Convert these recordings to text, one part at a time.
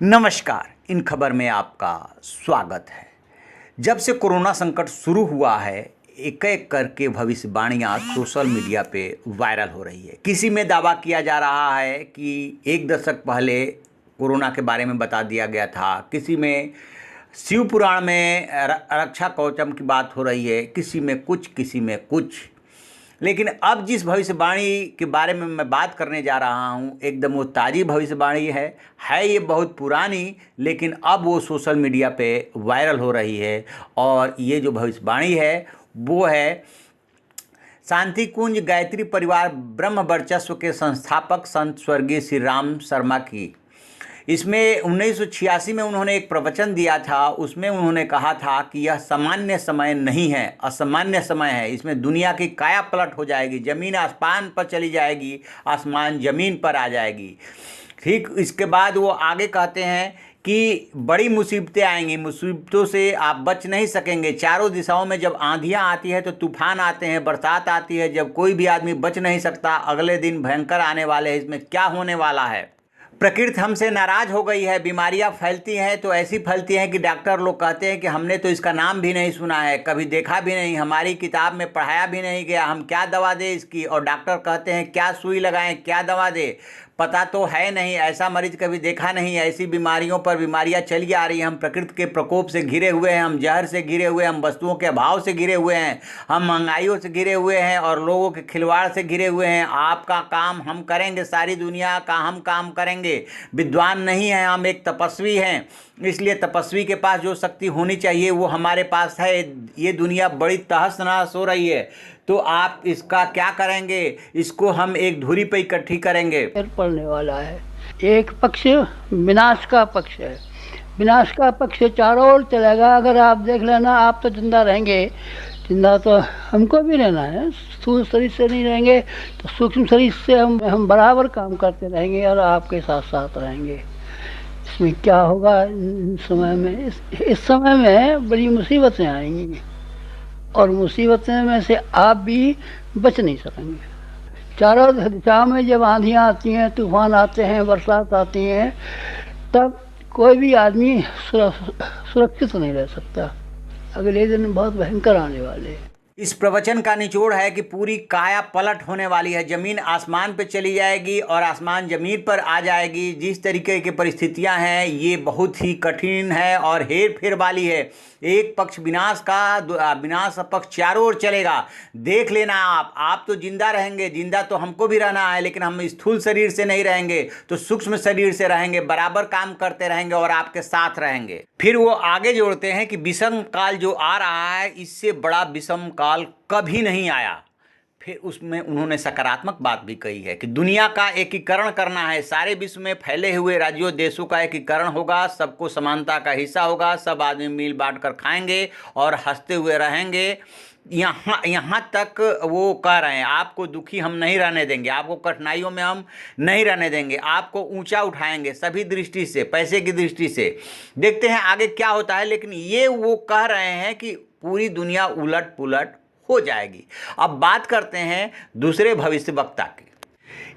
नमस्कार। इन खबर में आपका स्वागत है। जब से कोरोना संकट शुरू हुआ है, एक एक करके भविष्यवाणियां सोशल मीडिया पे वायरल हो रही है। किसी में दावा किया जा रहा है कि एक दशक पहले कोरोना के बारे में बता दिया गया था, किसी में शिव पुराण में रक्षा कवचम की बात हो रही है, किसी में कुछ, किसी में कुछ। लेकिन अब जिस भविष्यवाणी के बारे में मैं बात करने जा रहा हूँ, एकदम वो ताज़ी भविष्यवाणी है ये बहुत पुरानी, लेकिन अब वो सोशल मीडिया पे वायरल हो रही है। और ये जो भविष्यवाणी है वो है शांति कुंज गायत्री परिवार ब्रह्म वर्चस्व के संस्थापक संत स्वर्गीय श्री राम शर्मा की। इसमें 1986 में उन्होंने एक प्रवचन दिया था। उसमें उन्होंने कहा था कि यह सामान्य समय नहीं है, असामान्य समय है। इसमें दुनिया की काया पलट हो जाएगी, ज़मीन आसमान पर चली जाएगी, आसमान ज़मीन पर आ जाएगी। ठीक इसके बाद वो आगे कहते हैं कि बड़ी मुसीबतें आएंगी, मुसीबतों से आप बच नहीं सकेंगे। चारों दिशाओं में जब आंधियां आती है तो तूफान आते हैं, बरसात आती है, जब कोई भी आदमी बच नहीं सकता। अगले दिन भयंकर आने वाले हैं। इसमें क्या होने वाला है? प्रकृति हमसे नाराज हो गई है, बीमारियां फैलती हैं तो ऐसी फैलती हैं कि डॉक्टर लोग कहते हैं कि हमने तो इसका नाम भी नहीं सुना है, कभी देखा भी नहीं, हमारी किताब में पढ़ाया भी नहीं गया, हम क्या दवा दें इसकी। और डॉक्टर कहते हैं क्या सुई लगाएं, क्या दवा दें, पता तो है नहीं, ऐसा मरीज कभी देखा नहीं। ऐसी बीमारियों पर बीमारियां चली आ रही हैं। हम प्रकृति के प्रकोप से घिरे हुए हैं, हम जहर से घिरे हुए हैं, हम वस्तुओं के अभाव से घिरे हुए हैं, हम महंगाइयों से घिरे हुए हैं और लोगों के खिलवाड़ से घिरे हुए हैं। आपका काम हम करेंगे, सारी दुनिया का हम काम करेंगे। विद्वान नहीं हैं हम, एक तपस्वी हैं। इसलिए तपस्वी के पास जो शक्ति होनी चाहिए वो हमारे पास है। ये दुनिया बड़ी तहस नहस हो रही है, तो आप इसका क्या करेंगे? इसको हम एक धुरी पे इकट्ठी करेंगे। पड़ने वाला है। एक पक्ष विनाश का पक्ष है, विनाश का पक्ष चारों ओर चलेगा। अगर आप देख लेना, आप तो जिंदा रहेंगे, जिंदा तो हमको भी रहना है। स्थूल शरीर से नहीं रहेंगे तो सूक्ष्म शरीर से हम बराबर काम करते रहेंगे और आपके साथ साथ रहेंगे। इसमें क्या होगा समय में, इस समय में बड़ी मुसीबतें आएंगी और मुसीबतें में से आप भी बच नहीं सकेंगे। चारों दिशाओं में जब आंधियाँ आती हैं, तूफान आते हैं, बरसात आती हैं, तब कोई भी आदमी सुरक्षित नहीं रह सकता। अगले दिन बहुत भयंकर आने वाले हैं। इस प्रवचन का निचोड़ है कि पूरी काया पलट होने वाली है। ज़मीन आसमान पे चली जाएगी और आसमान ज़मीन पर आ जाएगी। जिस तरीके की परिस्थितियां हैं ये बहुत ही कठिन है और हेर फेर वाली है। एक पक्ष विनाश का, विनाश पक्ष चारों ओर चलेगा। देख लेना आप तो जिंदा रहेंगे, जिंदा तो हमको भी रहना है, लेकिन हम स्थूल शरीर से नहीं रहेंगे तो सूक्ष्म शरीर से रहेंगे, बराबर काम करते रहेंगे और आपके साथ रहेंगे। फिर वो आगे जोड़ते हैं कि विषम काल जो आ रहा है, इससे बड़ा विषम काल कभी नहीं आया। फिर उसमें उन्होंने सकारात्मक बात भी कही है कि दुनिया का एकीकरण करना है। सारे विश्व में फैले हुए राज्यों देशों का एकीकरण होगा, सबको समानता का हिस्सा होगा, सब आदमी मिल बांट कर खाएंगे और हंसते हुए रहेंगे। यहाँ तक वो कह रहे हैं आपको दुखी हम नहीं रहने देंगे, आपको कठिनाइयों में हम नहीं रहने देंगे, आपको ऊंचा उठाएंगे सभी दृष्टि से, पैसे की दृष्टि से। देखते हैं आगे क्या होता है। लेकिन ये वो कह रहे हैं कि पूरी दुनिया उलट पुलट हो जाएगी। अब बात करते हैं दूसरे भविष्यवक्ता की।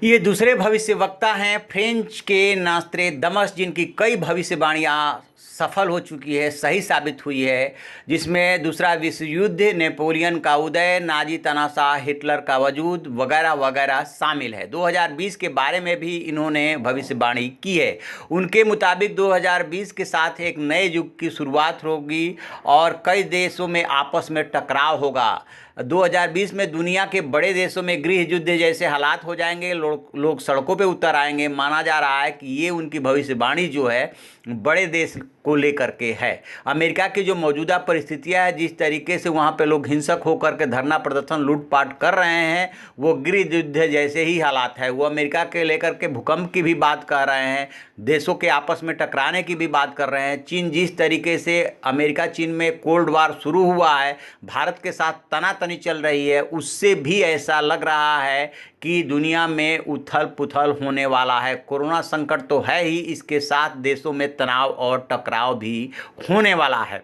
ये दूसरे भविष्यवक्ता हैं फ्रेंच के नास्त्रेदमस, जिनकी कई भविष्यवाणियां सफल हो चुकी है, सही साबित हुई है। जिसमें दूसरा विश्व युद्ध, नेपोलियन का उदय, नाजी तनाशाह, हिटलर का वजूद वगैरह वगैरह शामिल है। 2020 के बारे में भी इन्होंने भविष्यवाणी की है। उनके मुताबिक 2020 के साथ एक नए युग की शुरुआत होगी और कई देशों में आपस में टकराव होगा। 2020 में दुनिया के बड़े देशों में गृह युद्ध जैसे हालात हो जाएंगे, लोग सड़कों पे उतर आएंगे। माना जा रहा है कि ये उनकी भविष्यवाणी जो है बड़े देश को लेकर के है। अमेरिका की जो मौजूदा परिस्थितियां है, जिस तरीके से वहाँ पे लोग हिंसक होकर के धरना प्रदर्शन लूटपाट कर रहे हैं, वो गृह युद्ध जैसे ही हालात है। वो अमेरिका के लेकर के भूकंप की भी बात कर रहे हैं, देशों के आपस में टकराने की भी बात कर रहे हैं। चीन जिस तरीके से, अमेरिका चीन में कोल्ड वार शुरू हुआ है, भारत के साथ तनातनी चल रही है, उससे भी ऐसा लग रहा है कि दुनिया में उथल पुथल होने वाला है। कोरोना संकट तो है ही, इसके साथ देशों में तनाव और टकराव भी होने वाला है।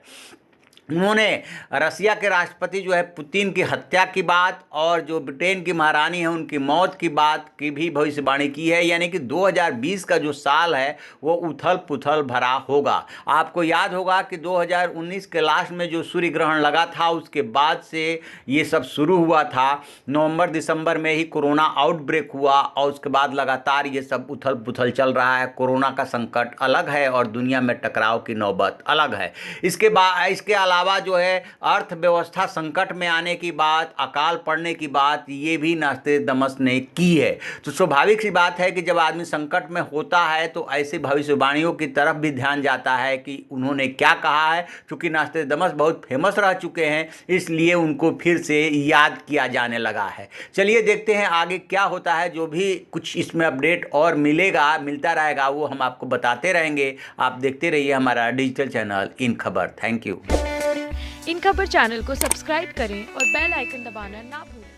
उन्होंने रसिया के राष्ट्रपति जो है पुतिन की हत्या की बात और जो ब्रिटेन की महारानी है उनकी मौत की बात की भी भविष्यवाणी की है। यानी कि 2020 का जो साल है वो उथल पुथल भरा होगा। आपको याद होगा कि 2019 के लास्ट में जो सूर्य ग्रहण लगा था उसके बाद से ये सब शुरू हुआ था। नवंबर दिसंबर में ही कोरोना आउटब्रेक हुआ और उसके बाद लगातार ये सब उथल पुथल चल रहा है। कोरोना का संकट अलग है और दुनिया में टकराव की नौबत अलग है। इसके अलावा जो है अर्थव्यवस्था संकट में आने की बात, अकाल पड़ने की बात, ये भी नास्ट्रेडमस ने की है। तो स्वाभाविक सी बात है कि जब आदमी संकट में होता है तो ऐसी भविष्यवाणियों की तरफ भी ध्यान जाता है कि उन्होंने क्या कहा है। क्योंकि नास्ट्रेडमस बहुत फेमस रह चुके हैं इसलिए उनको फिर से याद किया जाने लगा है। चलिए देखते हैं आगे क्या होता है। जो भी कुछ इसमें अपडेट और मिलता रहेगा वो हम आपको बताते रहेंगे। आप देखते रहिए हमारा डिजिटल चैनल इन खबर। Thank you. इन खबर चैनल को सब्सक्राइब करें और बेल आइकन दबाना ना भूलें।